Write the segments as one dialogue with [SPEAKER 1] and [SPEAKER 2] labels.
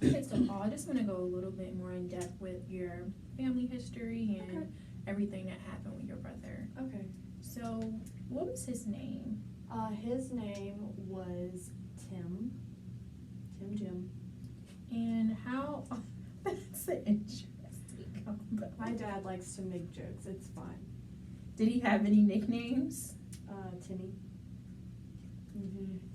[SPEAKER 1] Okay, so Paul, I just want to go a little bit more in depth with your family history and
[SPEAKER 2] Okay.
[SPEAKER 1] everything that happened with your brother.
[SPEAKER 2] Okay.
[SPEAKER 1] So, what was his name?
[SPEAKER 2] His name was Tim. Jim.
[SPEAKER 1] And how? That's an interesting combo.
[SPEAKER 2] My dad likes to make jokes. It's fine.
[SPEAKER 1] Did he have any nicknames?
[SPEAKER 2] Timmy.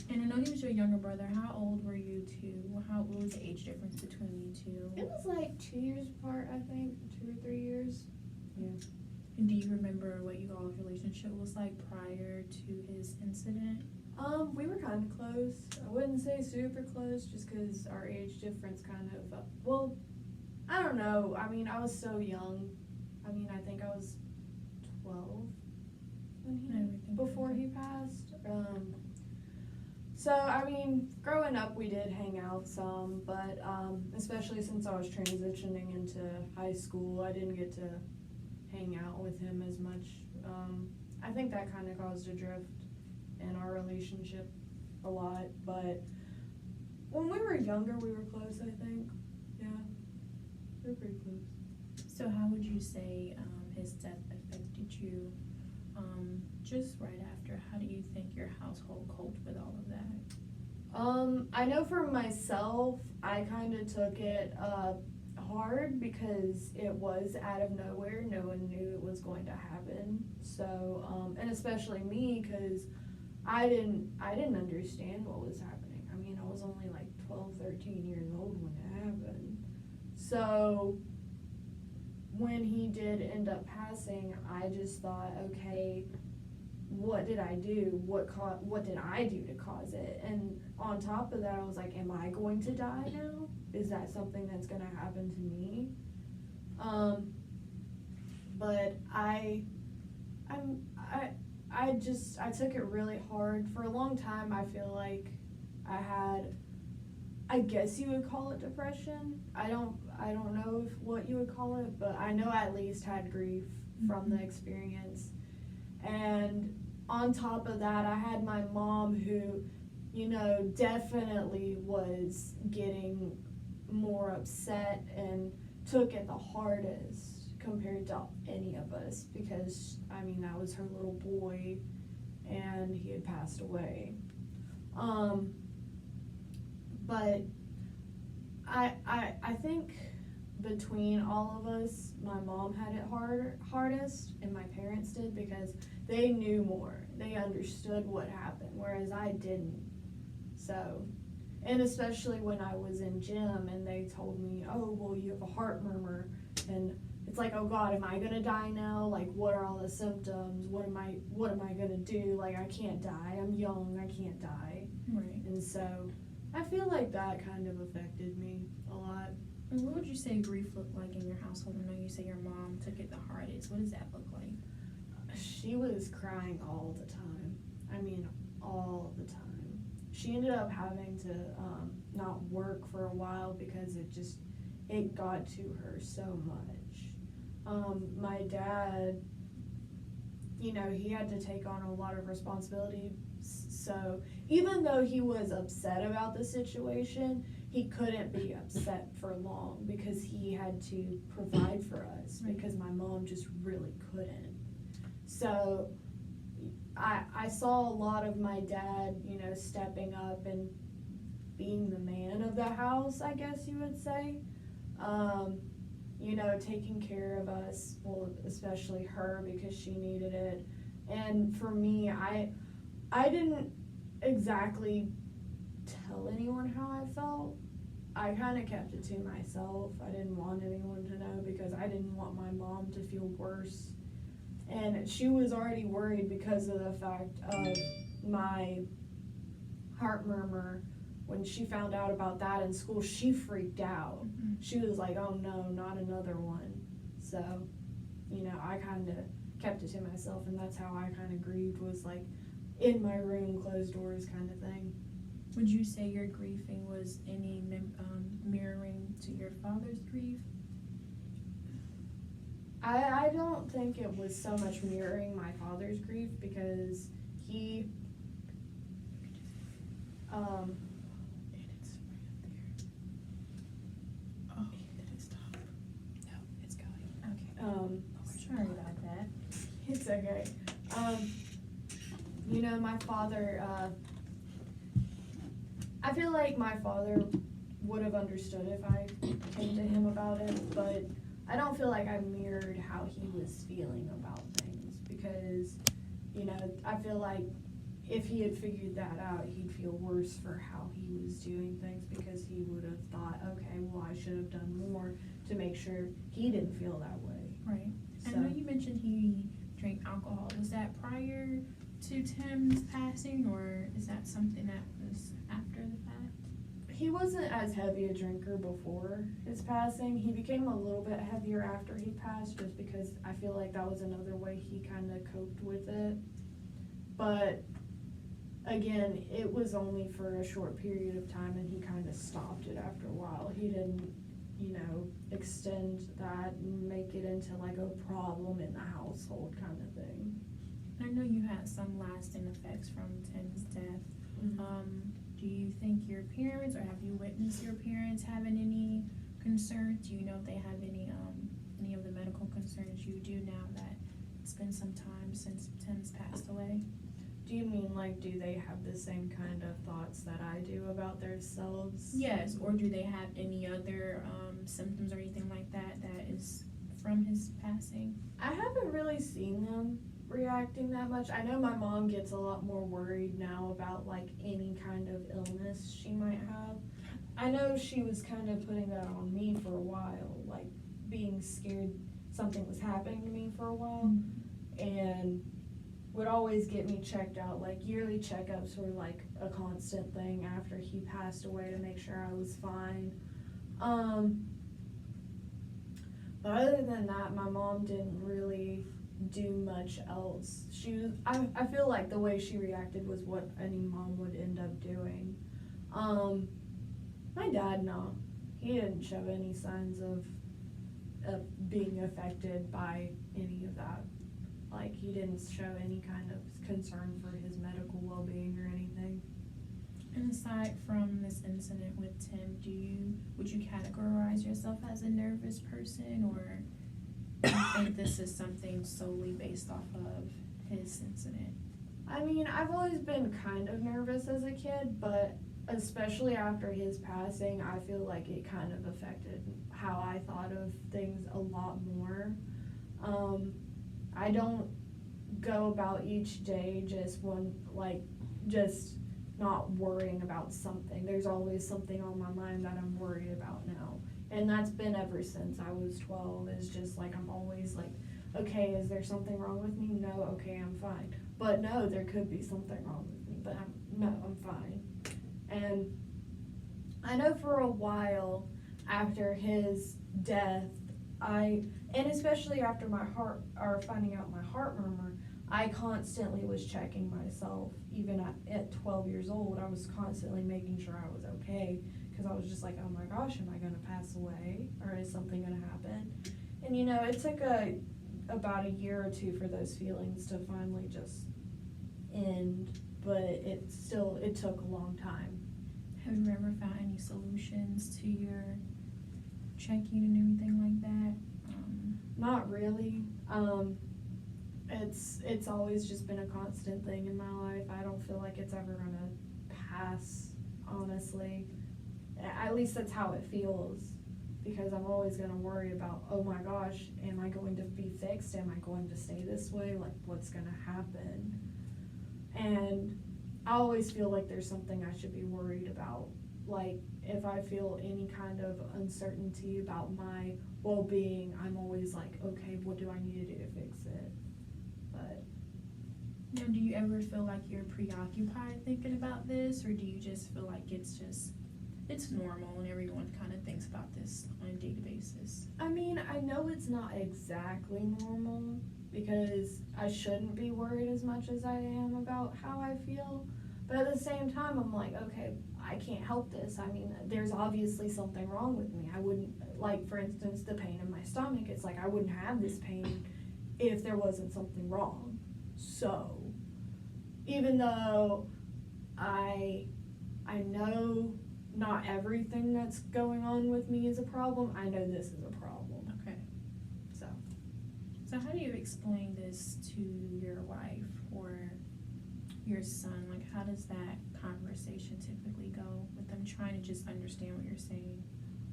[SPEAKER 1] And I know he was your younger brother. How old were you two? What was the age difference between you two?
[SPEAKER 2] It was like 2 years apart, I think. 2 or 3 years. Yeah.
[SPEAKER 1] And do you remember what you all's relationship was like prior to his incident?
[SPEAKER 2] We were kind of close. I wouldn't say super close, just because our age difference kind of, well, I don't know. I mean, I was so young. I mean, I think I was 12 before he passed. So, I mean, growing up we did hang out some, but especially since I was transitioning into high school, I didn't get to hang out with him as much. I think that kind of caused a drift in our relationship a lot, but when we were younger, we were close, I think. Yeah, we were pretty close.
[SPEAKER 1] So how would you say his death affected you just right after? How do you think your household coped with all of that?
[SPEAKER 2] I know for myself, I kind of took it hard because it was out of nowhere. No one knew it was going to happen. So, and especially me, because I didn't understand what was happening. I mean, I was only like 12, 13 years old when it happened. So when he did end up passing, I just thought, okay, what did I do? What did I do to cause it? And on top of that, I was like, am I going to die now? Is that something that's going to happen to me? But I took it really hard. For a long time, I feel like I guess you would call it depression. I don't know what you would call it, but I know I at least had grief from the experience. And on top of that, I had my mom who, definitely was getting more upset and took it the hardest compared to any of us, because, I mean, that was her little boy and he had passed away. But I think between all of us, my mom had it hardest, and my parents did, because they knew more. They understood what happened, whereas I didn't. So, and especially when I was in gym and they told me, oh, well, you have a heart murmur, and it's like, oh God, am I gonna die now? Like, what are all the symptoms? What am I gonna do? Like, I can't die. I'm young. I can't die.
[SPEAKER 1] Right.
[SPEAKER 2] And so, I feel like that kind of affected me a lot.
[SPEAKER 1] And what would you say grief looked like in your household? I know you say your mom took it the hardest. What does that look like?
[SPEAKER 2] She was crying all the time. I mean, all the time. She ended up having to not work for a while because it got to her so much. My dad, he had to take on a lot of responsibility. So even though he was upset about the situation, he couldn't be upset for long because he had to provide for us, because my mom just really couldn't. So I saw a lot of my dad, stepping up and being the man of the house, I guess you would say. Taking care of us, well, especially her, because she needed it. And for me, I didn't exactly tell anyone how I felt. I kind of kept it to myself. I didn't want anyone to know, because I didn't want my mom to feel worse. And she was already worried because of the fact of my heart murmur. When she found out about that in school, she freaked out.
[SPEAKER 1] Mm-hmm.
[SPEAKER 2] She was like, oh no, not another one. So, I kind of kept it to myself, and that's how I kind of grieved, was like in my room, closed doors kind of thing.
[SPEAKER 1] Would you say your grieving was any mirroring to your father's grief?
[SPEAKER 2] I don't think it was so much mirroring my father's grief, because he It's okay. My father, I feel like my father would have understood if I came to him about it, but I don't feel like I mirrored how he was feeling about things because, I feel like if he had figured that out, he'd feel worse for how he was doing things because he would have thought, okay, well, I should have done more to make sure he didn't feel that way.
[SPEAKER 1] Right.
[SPEAKER 2] So,
[SPEAKER 1] I know you mentioned he drank alcohol. Was that prior to Tim's passing, or is that something that was after the fact?
[SPEAKER 2] he wasn't as heavy a drinker before his passing. He became a little bit heavier after he passed just because I feel like that was another way he kind of coped with it. But again, it was only for a short period of time and he kind of stopped it after a while. He didn't, extend that and make it into like a problem in the household kind of thing.
[SPEAKER 1] I know you had some lasting effects from Tim's death.
[SPEAKER 2] Mm-hmm.
[SPEAKER 1] Do you think your parents, or have you witnessed your parents having any concerns? Do you know if they have any of the medical concerns you do now that it's been some time since Tim's passed away?
[SPEAKER 2] Do you mean like, do they have the same kind of thoughts that I do about themselves?
[SPEAKER 1] Yes, or do they have any other symptoms or anything like that is from his passing?
[SPEAKER 2] I haven't really seen them reacting that much. I know my mom gets a lot more worried now about like any kind of illness she might have. I know she was kind of putting that on me for a while, like being scared something was happening to me for a while, and would always get me checked out. Like yearly checkups were like a constant thing after he passed away to make sure I was fine. But other than that, my mom didn't really do much else. I feel like the way she reacted was what any mom would end up doing. My dad, no. He didn't show any signs of being affected by any of that. Like, he didn't show any kind of concern for his medical well-being or anything.
[SPEAKER 1] And aside from this incident with Tim, would you categorize yourself as a nervous person, or do you think this is something solely based off of his incident?
[SPEAKER 2] I mean, I've always been kind of nervous as a kid, but especially after his passing, I feel like it kind of affected how I thought of things a lot more. I don't go about each day just not worrying about something. There's always something on my mind that I'm worried about now. And that's been ever since I was 12. It's just like I'm always like, okay, is there something wrong with me? No, okay, I'm fine. But no, there could be something wrong with me, but I'm fine. And I know for a while after his death, and especially after finding out my heart murmur, I constantly was checking myself. Even at 12 years old, I was constantly making sure I was okay, because I was just like, oh my gosh, am I going to pass away, or is something going to happen? And it took about a year or two for those feelings to finally just end, but it took a long time.
[SPEAKER 1] Have you ever found any solutions to your checking and everything like that?
[SPEAKER 2] Not really. It's always just been a constant thing in my life. I don't feel like it's ever gonna pass, honestly. At least that's how it feels, because I'm always gonna worry about, oh my gosh, am I going to be fixed? Am I going to stay this way? Like, what's gonna happen? And I always feel like there's something I should be worried about. Like, if I feel any kind of uncertainty about my well-being, I'm always like, okay, what do I need to do to fix it? But
[SPEAKER 1] now, do you ever feel like you're preoccupied thinking about this, or do you just feel like it's normal and everyone kind of thinks about this on a daily basis?
[SPEAKER 2] I mean, I know it's not exactly normal, because I shouldn't be worried as much as I am about how I feel. But at the same time, I'm like, okay, I can't help this. I mean, there's obviously something wrong with me. I wouldn't, like, for instance, the pain in my stomach. It's like I wouldn't have this pain if there wasn't something wrong. So, even though I know not everything that's going on with me is a problem, I know this is a problem.
[SPEAKER 1] Okay. So how do you explain this to your wife or your son? Like, how does that conversation typically go with them trying to just understand what you're saying?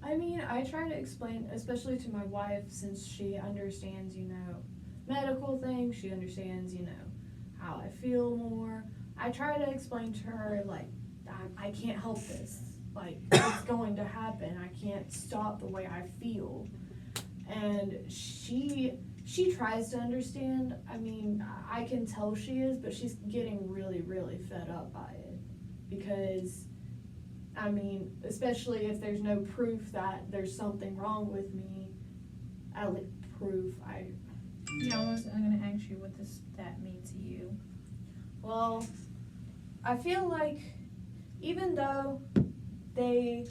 [SPEAKER 2] I mean, I try to explain, especially to my wife, since she understands, medical things, she understands, how I feel more. I try to explain to her, like, I can't help this. Like, it's going to happen. I can't stop the way I feel. And she tries to understand. I mean, I can tell she is, but she's getting really, really fed up by it. Because, I mean, especially if there's no proof that there's something wrong with me, at least proof,
[SPEAKER 1] Yeah, I was going to ask you what does that mean to you?
[SPEAKER 2] Well, I feel like even though they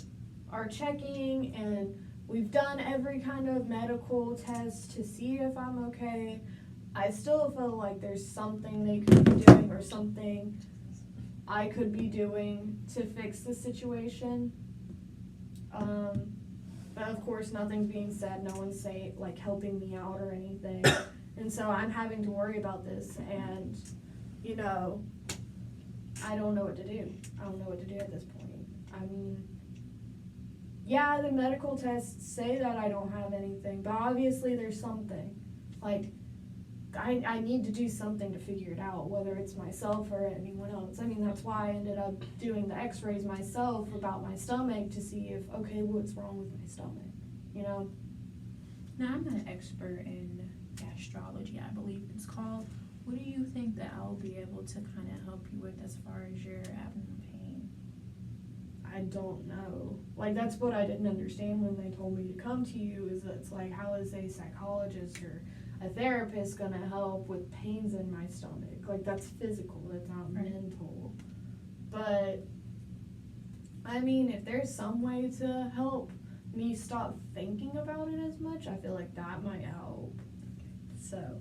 [SPEAKER 2] are checking and we've done every kind of medical test to see if I'm okay, I still feel like there's something they could be doing or something I could be doing to fix the situation. But of course nothing's being said, no one's helping me out or anything. And so I'm having to worry about this and, I don't know what to do. I don't know what to do at this point. I mean, yeah, the medical tests say that I don't have anything, but obviously there's something. Like, I need to do something to figure it out, whether it's myself or anyone else. I mean, that's why I ended up doing the x-rays myself about my stomach to see if, okay, what's wrong with my stomach,
[SPEAKER 1] Now, I'm not an expert in gastrology, I believe it's called. What do you think that I'll be able to kind of help you with as far as your abdominal pain?
[SPEAKER 2] I don't know. Like, that's what I didn't understand when they told me to come to you, is that it's like, how is a psychologist or a therapist gonna help with pains in my stomach? Like, that's physical, that's not mental. But, I mean, if there's some way to help me stop thinking about it as much, I feel like that might help. So.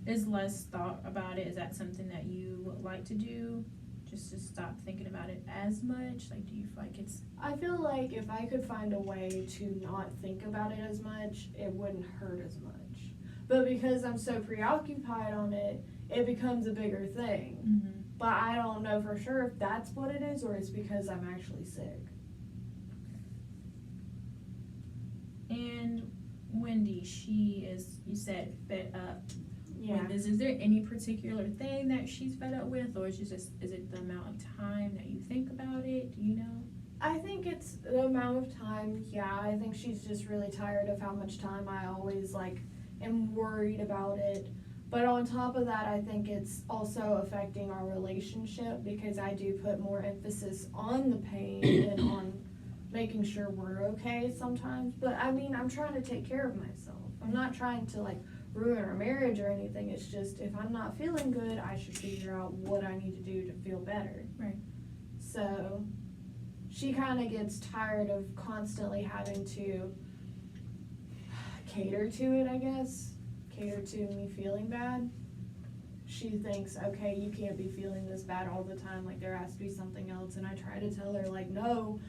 [SPEAKER 1] Is less thought about it, is that something that you would like to do? Just to stop thinking about it as much? Like, do you feel like it's...
[SPEAKER 2] I feel like if I could find a way to not think about it as much, it wouldn't hurt as much. But because I'm so preoccupied on it, it becomes a bigger thing.
[SPEAKER 1] Mm-hmm.
[SPEAKER 2] But I don't know for sure if that's what it is or it's because I'm actually sick.
[SPEAKER 1] And Wendy, she is, you said, fed up.
[SPEAKER 2] Yeah.
[SPEAKER 1] Is there any particular thing that she's fed up with, or is it the amount of time that you think about it? Do you know?
[SPEAKER 2] I think it's the amount of time, yeah. I think she's just really tired of how much time I always, am worried about it. But on top of that, I think it's also affecting our relationship because I do put more emphasis on the pain and on making sure we're okay sometimes. But, I mean, I'm trying to take care of myself. I'm not trying to, ruin our marriage or anything. It's just if I'm not feeling good, I should figure out what I need to do to feel better.
[SPEAKER 1] Right.
[SPEAKER 2] So she kind of gets tired of constantly having to cater to it, I guess. Cater to me feeling bad. She thinks, okay, you can't be feeling this bad all the time. There has to be something else. And I try to tell her, no,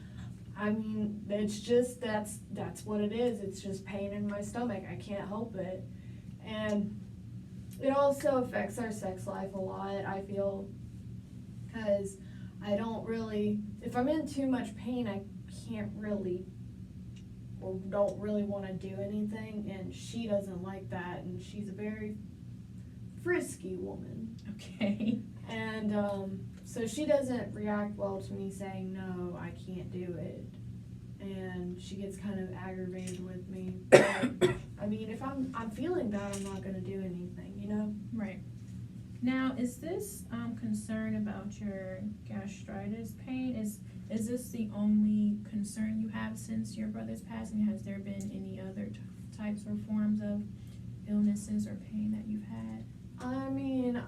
[SPEAKER 2] I mean, it's just, that's what it is. It's just pain in my stomach. I can't help it. And it also affects our sex life a lot, I feel, because I don't really, if I'm in too much pain, I can't really, or don't really want to do anything, and she doesn't like that, and she's a very frisky woman.
[SPEAKER 1] Okay.
[SPEAKER 2] And so she doesn't react well to me saying, no, I can't do it. And she gets kind of aggravated with me. But, I mean, if I'm feeling bad, I'm not going to do anything,
[SPEAKER 1] Right. Now, is this concern about your gastritis pain, is this the only concern you have since your brother's passing? Has there been any other types or forms of illnesses or pain that you've had?
[SPEAKER 2] I mean,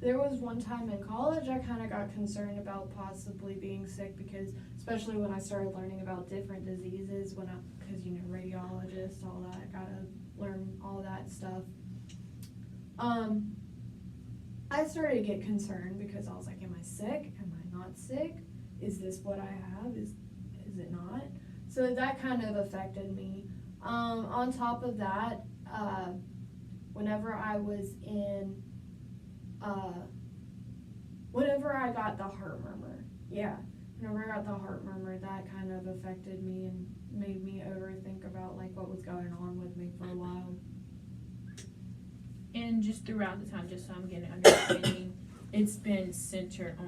[SPEAKER 2] there was one time in college I kind of got concerned about possibly being sick because, especially when I started learning about different diseases, because, radiologist, all that, I gotta learn all that stuff. I started to get concerned because I was like, am I sick? Am I not sick? Is this what I have? Is it not? So that kind of affected me. On top of that, whenever I was in, whenever I got the heart murmur. Yeah, whenever I got the heart murmur, that kind of affected me and made me overthink about like what was going on with me for a while.
[SPEAKER 1] And just throughout the time, just so I'm getting an understanding, it's been centered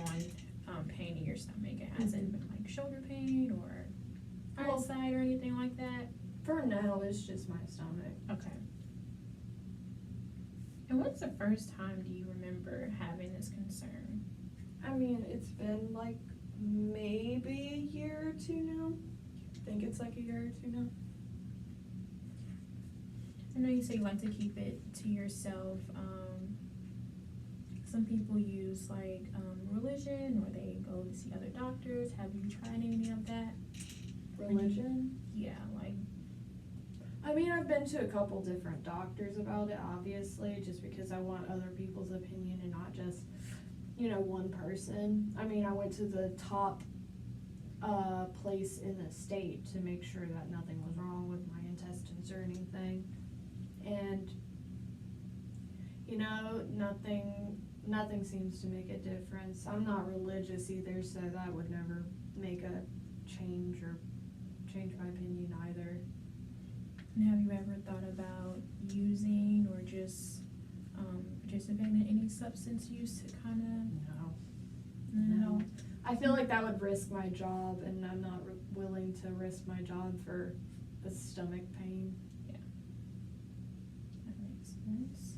[SPEAKER 1] on pain in your stomach. It hasn't been like shoulder pain or outside or anything like that?
[SPEAKER 2] For now, it's just my stomach.
[SPEAKER 1] Okay. And when's the first time do you remember having this concern?
[SPEAKER 2] I mean, it's been like maybe a year or two now. I think it's like a year or two now.
[SPEAKER 1] I know you say you like to keep it to yourself. Some people use like religion, or they go to see other doctors. Have you tried any of that?
[SPEAKER 2] Religion?
[SPEAKER 1] Yeah, like.
[SPEAKER 2] I mean, I've been to a couple different doctors about it, obviously, just because I want other people's opinion and not just, one person. I mean, I went to the top place in the state to make sure that nothing was wrong with my intestines or anything. And, nothing seems to make a difference. I'm not religious either, so that would never make a change or change my opinion either.
[SPEAKER 1] And have you ever thought about using or just participating in any substance use to kind of?
[SPEAKER 2] No. I feel like that would risk my job, and I'm not willing to risk my job for the stomach pain.
[SPEAKER 1] Yeah. That makes sense.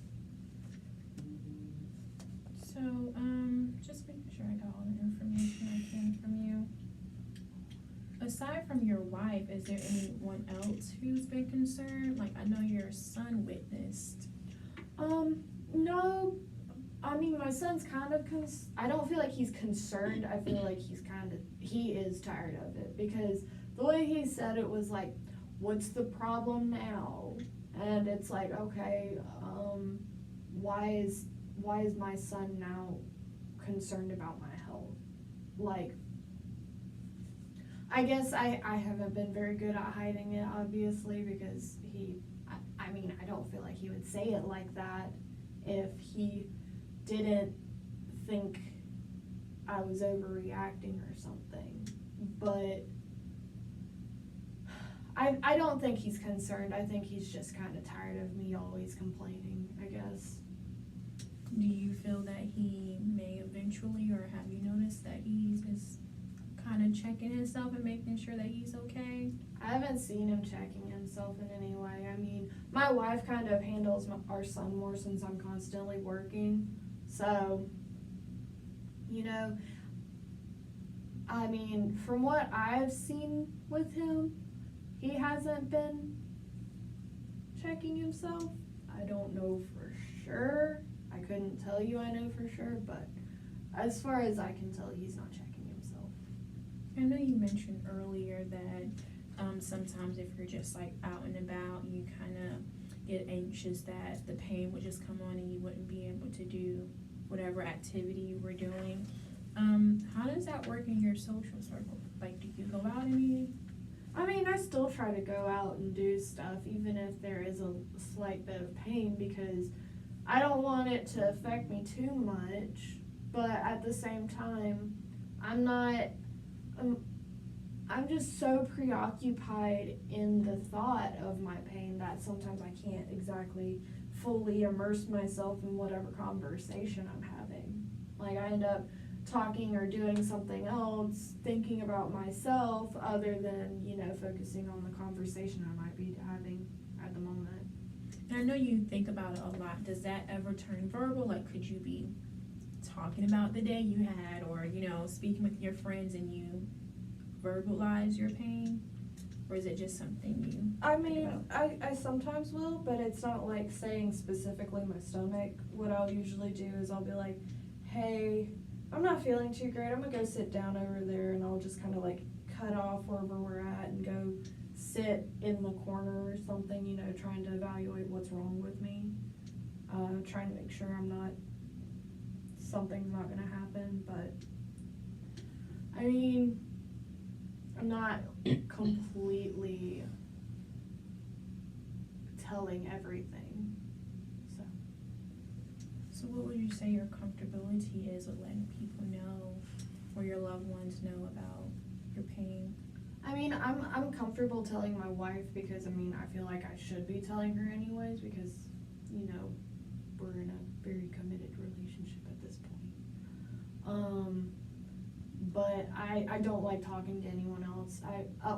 [SPEAKER 1] So, just making sure I got all the information I can from you. Aside from your wife, is there anyone else who's been concerned? Like, I know your son witnessed.
[SPEAKER 2] No. I mean, my son's kind of I don't feel like he's concerned. I feel like he is tired of it, because the way he said it was like, what's the problem now? And it's like, okay, why is my son now concerned about my health? Like, I guess I haven't been very good at hiding it, obviously, because I don't feel like he would say it like that if he didn't think I was overreacting or something. But I don't think he's concerned. I think he's just kind of tired of me always complaining, I guess.
[SPEAKER 1] Do you feel that he may eventually, or have you noticed that he's just kind of checking himself and making sure that he's okay?
[SPEAKER 2] I haven't seen him checking himself in any way. I mean, my wife kind of handles our son more since I'm constantly working. So, I mean, from what I've seen with him, he hasn't been checking himself. I don't know for sure. I couldn't tell you I know for sure, but as far as I can tell, he's not checking himself.
[SPEAKER 1] I know you mentioned earlier that sometimes if you're just like out and about, you kind of get anxious that the pain would just come on and you wouldn't be able to do whatever activity you were doing. How does that work in your social circle? Like, do you go out any?
[SPEAKER 2] I mean, I still try to go out and do stuff, even if there is a slight bit of pain, because I don't want it to affect me too much. But at the same time, I'm just so preoccupied in the thought of my pain that sometimes I can't exactly fully immerse myself in whatever conversation I'm having. Like, I end up talking or doing something else, thinking about myself other than, focusing on the conversation I might be having at the moment.
[SPEAKER 1] And I know you think about it a lot. Does that ever turn verbal? Like, could you be talking about the day you had, or, speaking with your friends and you verbalize your pain? Or is it just something you
[SPEAKER 2] I mean, I sometimes will, but it's not like saying specifically my stomach. What I'll usually do is I'll be like, hey, I'm not feeling too great. I'm gonna go sit down over there, and I'll just kind of like cut off wherever we're at and go sit in the corner or something, trying to evaluate what's wrong with me. Trying to make sure something's not gonna happen, but I mean, I'm not completely telling everything.
[SPEAKER 1] you say your comfortability is with letting people know, or your loved ones know about your pain?
[SPEAKER 2] I mean, I'm comfortable telling my wife because, I mean, I feel like I should be telling her anyways because, you know, we're in a very committed relationship at this point. But I don't like talking to anyone else.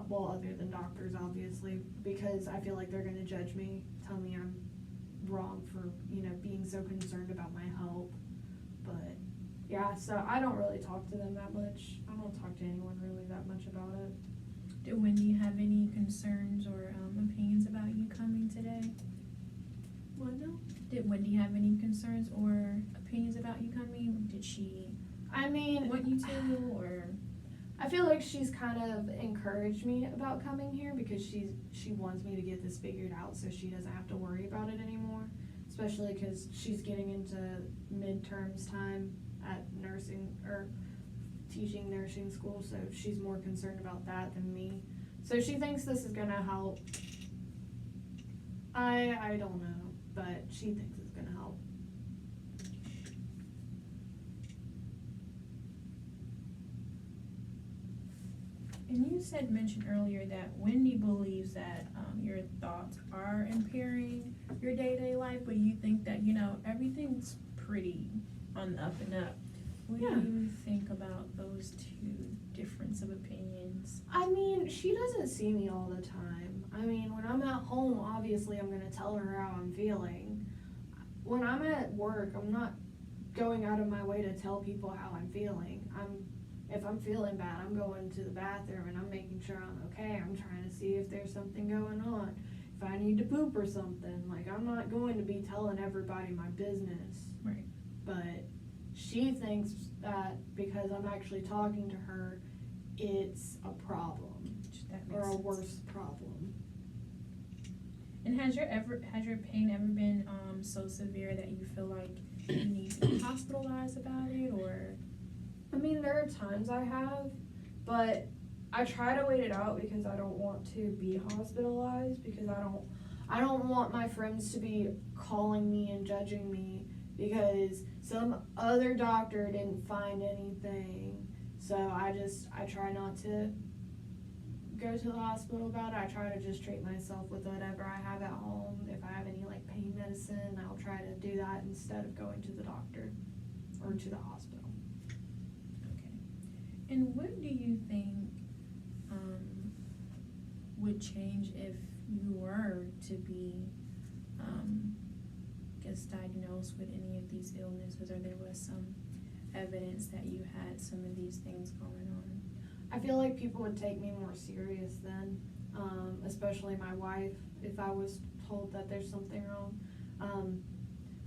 [SPEAKER 2] Well, other than doctors, obviously, because I feel like they're gonna judge me, tell me I'm wrong for, you know, being so concerned about my health. But, yeah, so I don't really talk to them that much. I don't talk to anyone really that much about it.
[SPEAKER 1] Did Wendy have any concerns or opinions about you coming today?
[SPEAKER 2] What now?
[SPEAKER 1] Did Wendy have any concerns or opinions about you coming? Did she
[SPEAKER 2] I mean,
[SPEAKER 1] want you to, or?
[SPEAKER 2] I feel like she's kind of encouraged me about coming here because she wants me to get this figured out so she doesn't have to worry about it anymore, especially because she's getting into midterms time at nursing or teaching nursing school, so she's more concerned about that than me. So she thinks this is gonna help. I don't know, but she thinks it's gonna help.
[SPEAKER 1] And you mentioned earlier that Wendy believes that your thoughts are impairing your day-to-day life, but you think that, you know, everything's pretty on the up and up. What
[SPEAKER 2] Yeah.
[SPEAKER 1] do you think about those two difference of opinions?
[SPEAKER 2] I mean, she doesn't see me all the time. I mean, when I'm at home, obviously I'm gonna tell her how I'm feeling. When I'm at work, I'm not going out of my way to tell people how I'm feeling. If I'm feeling bad, I'm going to the bathroom and I'm making sure I'm okay. I'm trying to see if there's something going on. If I need to poop or something, like, I'm not going to be telling everybody my business.
[SPEAKER 1] Right.
[SPEAKER 2] But she thinks that because I'm actually talking to her, it's a problem
[SPEAKER 1] That makes
[SPEAKER 2] or a
[SPEAKER 1] sense.
[SPEAKER 2] worse problem.
[SPEAKER 1] And has your pain ever been so severe that you feel like you need to be hospitalized about it, or?
[SPEAKER 2] I mean, there are times I have, but I try to wait it out because I don't want to be hospitalized, because I don't want my friends to be calling me and judging me because some other doctor didn't find anything. So I try not to go to the hospital about it. I try to just treat myself with whatever I have at home. If I have any like pain medicine, I'll try to do that instead of going to the doctor or to the hospital.
[SPEAKER 1] And what do you think would change if you were to be, diagnosed with any of these illnesses, or there was some evidence that you had some of these things going on?
[SPEAKER 2] I feel like people would take me more serious then, especially my wife, if I was told that there's something wrong.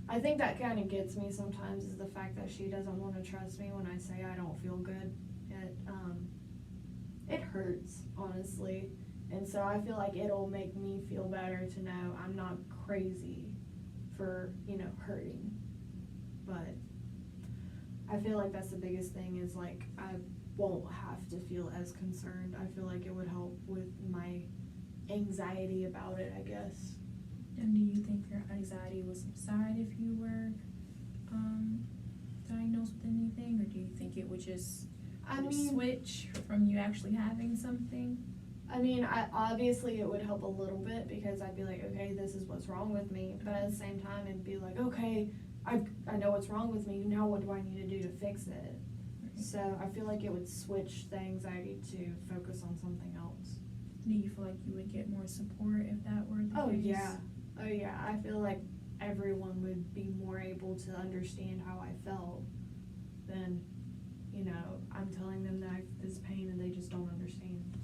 [SPEAKER 2] I think that kind of gets me sometimes, is the fact that she doesn't want to trust me when I say I don't feel good. It hurts, honestly, and so I feel like it'll make me feel better to know I'm not crazy for, you know, hurting. But I feel like that's the biggest thing, is like I won't have to feel as concerned. I feel like it would help with my anxiety about it, I guess.
[SPEAKER 1] And do you think your anxiety would subside if you were diagnosed with anything, or do you think it would just switch from you actually having something?
[SPEAKER 2] I mean, obviously it would help a little bit because I'd be like, okay, this is what's wrong with me. But at the same time, it'd be like, okay, I know what's wrong with me. Now what do I need to do to fix it? Right. So I feel like it would switch the anxiety to focus on something else.
[SPEAKER 1] Do you feel like you would get more support if that were the case?
[SPEAKER 2] Oh yeah. I feel like everyone would be more able to understand how I felt than, you know, I'm telling them that I have this pain and they just don't understand.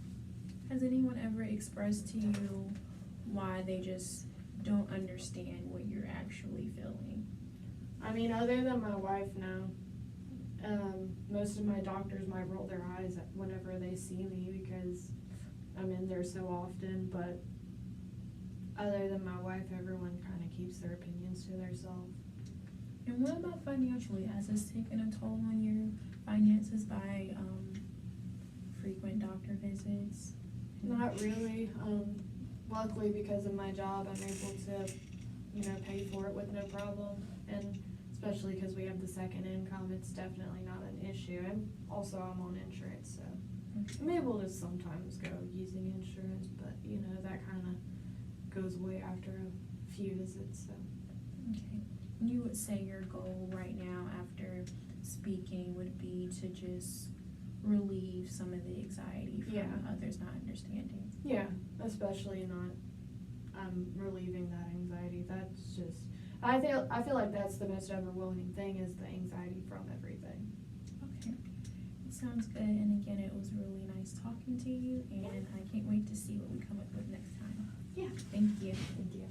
[SPEAKER 1] Has anyone ever expressed to you why they just don't understand what you're actually feeling?
[SPEAKER 2] I mean, other than my wife, no. Most of my doctors might roll their eyes whenever they see me because I'm in there so often, but other than my wife, everyone kind of keeps their opinions to themselves.
[SPEAKER 1] And what about financially? Has this taken a toll on your finances by frequent doctor visits?
[SPEAKER 2] Not really. Luckily, because of my job, I'm able to, you know, pay for it with no problem. And especially because we have the second income, it's definitely not an issue. And also I'm on insurance, so I'm able to sometimes go using insurance, but you know, that kind of goes away after a few visits, so.
[SPEAKER 1] Okay. You would say your goal right now after speaking would be to just relieve some of the anxiety from
[SPEAKER 2] Yeah.
[SPEAKER 1] others not understanding.
[SPEAKER 2] Yeah, especially not relieving that anxiety. That's just, I feel like that's the most overwhelming thing is the anxiety from everything.
[SPEAKER 1] Okay. It sounds good, and again, it was really nice talking to you, and I can't wait to see what we come up with next time.
[SPEAKER 2] Yeah.
[SPEAKER 1] Thank you.
[SPEAKER 2] Thank you.